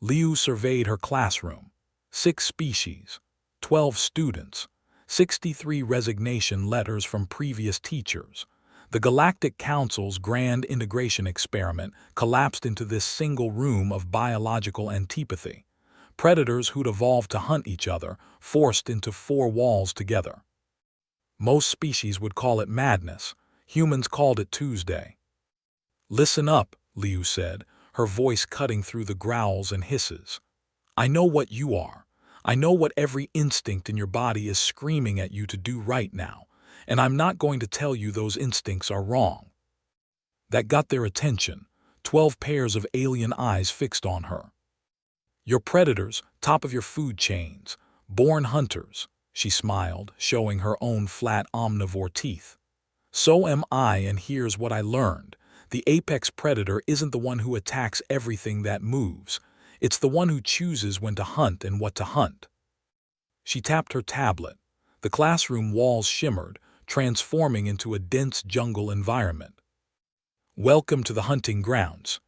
Liu surveyed her classroom. 6 species, 12 students, 63 resignation letters from previous teachers. The Galactic Council's grand integration experiment collapsed into this single room of biological antipathy. Predators who'd evolved to hunt each other, forced into 4 walls together. Most species would call it madness. Humans called it Tuesday. "Listen up," Liu said, her voice cutting through the growls and hisses. "I know what you are. I know what every instinct in your body is screaming at you to do right now, and I'm not going to tell you those instincts are wrong." That got their attention, 12 pairs of alien eyes fixed on her. "You're predators, top of your food chains, born hunters," she smiled, showing her own flat omnivore teeth. "So am I, and here's what I learned. The apex predator isn't the one who attacks everything that moves. It's the one who chooses when to hunt and what to hunt." She tapped her tablet. The classroom walls shimmered, transforming into a dense jungle environment. "Welcome to the hunting grounds."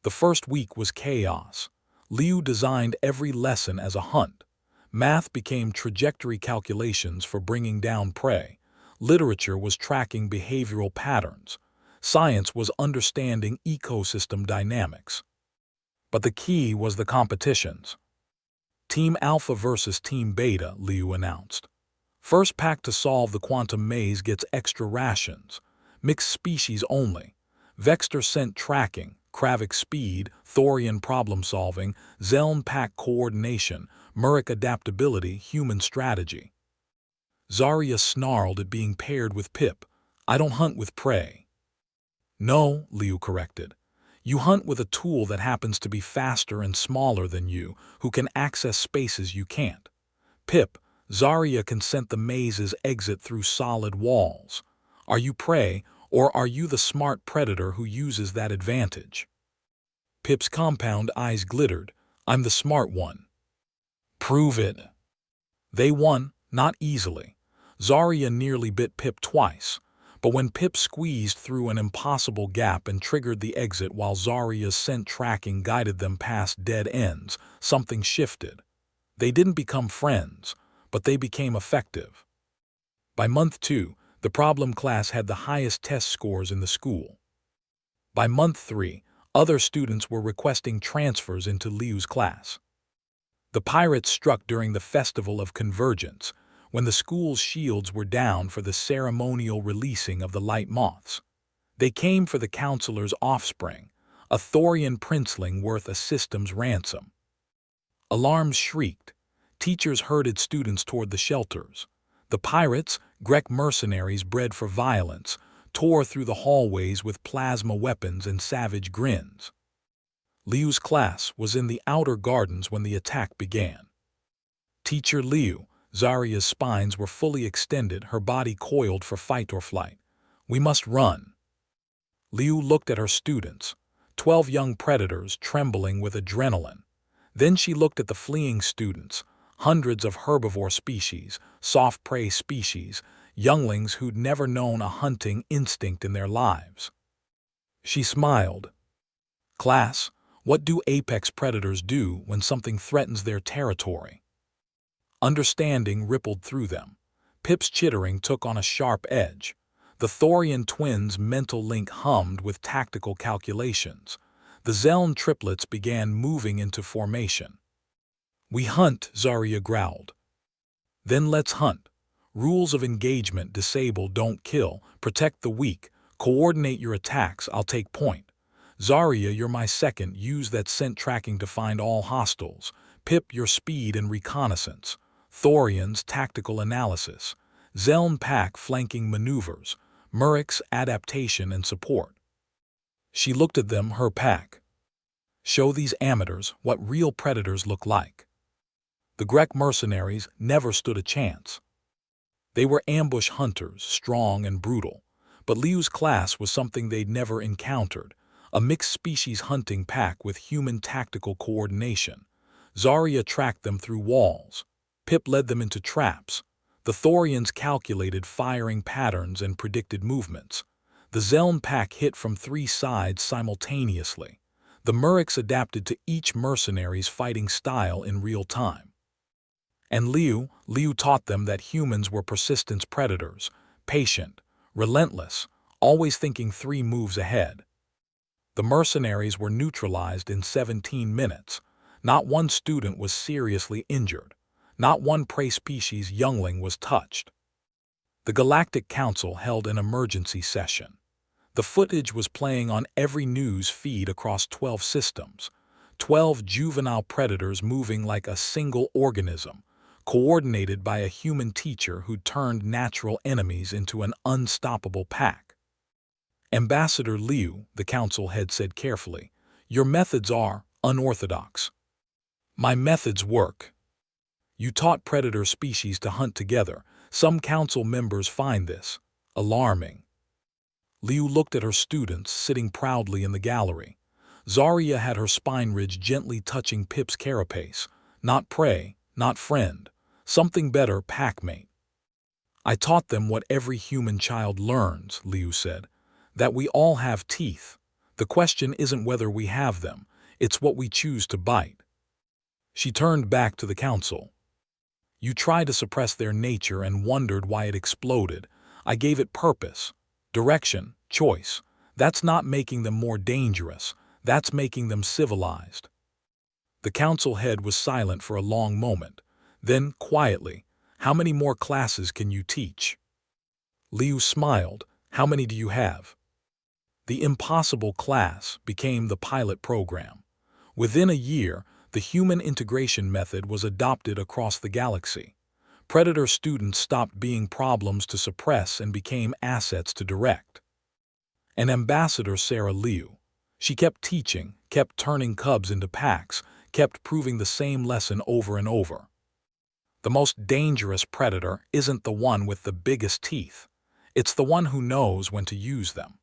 The first week was chaos. Liu designed every lesson as a hunt. Math became trajectory calculations for bringing down prey. Literature was tracking behavioral patterns. Science was understanding ecosystem dynamics. But the key was the competitions. "Team Alpha versus Team Beta," Liu announced. "First pack to solve the quantum maze gets extra rations. Mixed species only. Vector scent tracking, Kravik speed, Thorian problem-solving, Zeln pack coordination, Muric adaptability, human strategy." Zarya snarled at being paired with Pip. "I don't hunt with prey." "No," Liu corrected. "You hunt with a tool that happens to be faster and smaller than you, who can access spaces you can't. Pip, Zarya can scent the maze's exit through solid walls. Are you prey, or are you the smart predator who uses that advantage?" Pip's compound eyes glittered. "I'm the smart one." "Prove it." They won, not easily. Zarya nearly bit Pip twice. But when Pip squeezed through an impossible gap and triggered the exit while Zarya's scent tracking guided them past dead ends, something shifted. They didn't become friends, but they became effective. By month 2, the problem class had the highest test scores in the school. By month 3, other students were requesting transfers into Liu's class. The pirates struck during the Festival of Convergence, when the school's shields were down for the ceremonial releasing of the light moths. They came for the counselor's offspring, a Thorian princeling worth a system's ransom. Alarms shrieked. Teachers herded students toward the shelters. The pirates, Grek mercenaries bred for violence, tore through the hallways with plasma weapons and savage grins. Liu's class was in the outer gardens when the attack began. "Teacher Liu," Zarya's spines were fully extended, her body coiled for fight or flight. "We must run." Liu looked at her students, 12 young predators trembling with adrenaline. Then she looked at the fleeing students, hundreds of herbivore species, soft prey species, younglings who'd never known a hunting instinct in their lives. She smiled. "Class, what do apex predators do when something threatens their territory?" Understanding rippled through them. Pip's chittering took on a sharp edge. The Thorian twins' mental link hummed with tactical calculations. The Zeln triplets began moving into formation. "We hunt," Zarya growled. "Then let's hunt. Rules of engagement: disable, don't kill, protect the weak, coordinate your attacks, I'll take point. Zarya, you're my second, use that scent tracking to find all hostiles. Pip, your speed and reconnaissance. Thorian's tactical analysis. Zeln pack flanking maneuvers. Muric's adaptation and support." She looked at them, her pack. "Show these amateurs what real predators look like." The Grek mercenaries never stood a chance. They were ambush hunters, strong and brutal. But Liu's class was something they'd never encountered, a mixed-species hunting pack with human tactical coordination. Zarya tracked them through walls. Pip led them into traps. The Thorians calculated firing patterns and predicted movements. The Zeln pack hit from 3 sides simultaneously. The Murics adapted to each mercenary's fighting style in real time. And Liu taught them that humans were persistent predators, patient, relentless, always thinking 3 moves ahead. The mercenaries were neutralized in 17 minutes. Not one student was seriously injured. Not one prey species youngling was touched. The Galactic Council held an emergency session. The footage was playing on every news feed across 12 systems. 12 juvenile predators moving like a single organism, coordinated by a human teacher who turned natural enemies into an unstoppable pack. Ambassador Liu, the council head said carefully, "Your methods are unorthodox." "My methods work." "You taught predator species to hunt together. Some council members find this alarming." Liu looked at her students sitting proudly in the gallery. Zarya had her spine ridge gently touching Pip's carapace. Not prey, not friend. Something better, packmate. "I taught them what every human child learns," Liu said. "That we all have teeth. The question isn't whether we have them, it's what we choose to bite." She turned back to the council. "You tried to suppress their nature and wondered why it exploded. I gave it purpose. Direction, choice. That's not making them more dangerous. That's making them civilized." The council head was silent for a long moment. Then, quietly, "How many more classes can you teach?" Liu smiled. "How many do you have?" The impossible class became the pilot program. Within a year, the human integration method was adopted across the galaxy. Predator students stopped being problems to suppress and became assets to direct. And Ambassador Sarah Liu, she kept teaching, kept turning cubs into packs, kept proving the same lesson over and over. The most dangerous predator isn't the one with the biggest teeth. It's the one who knows when to use them.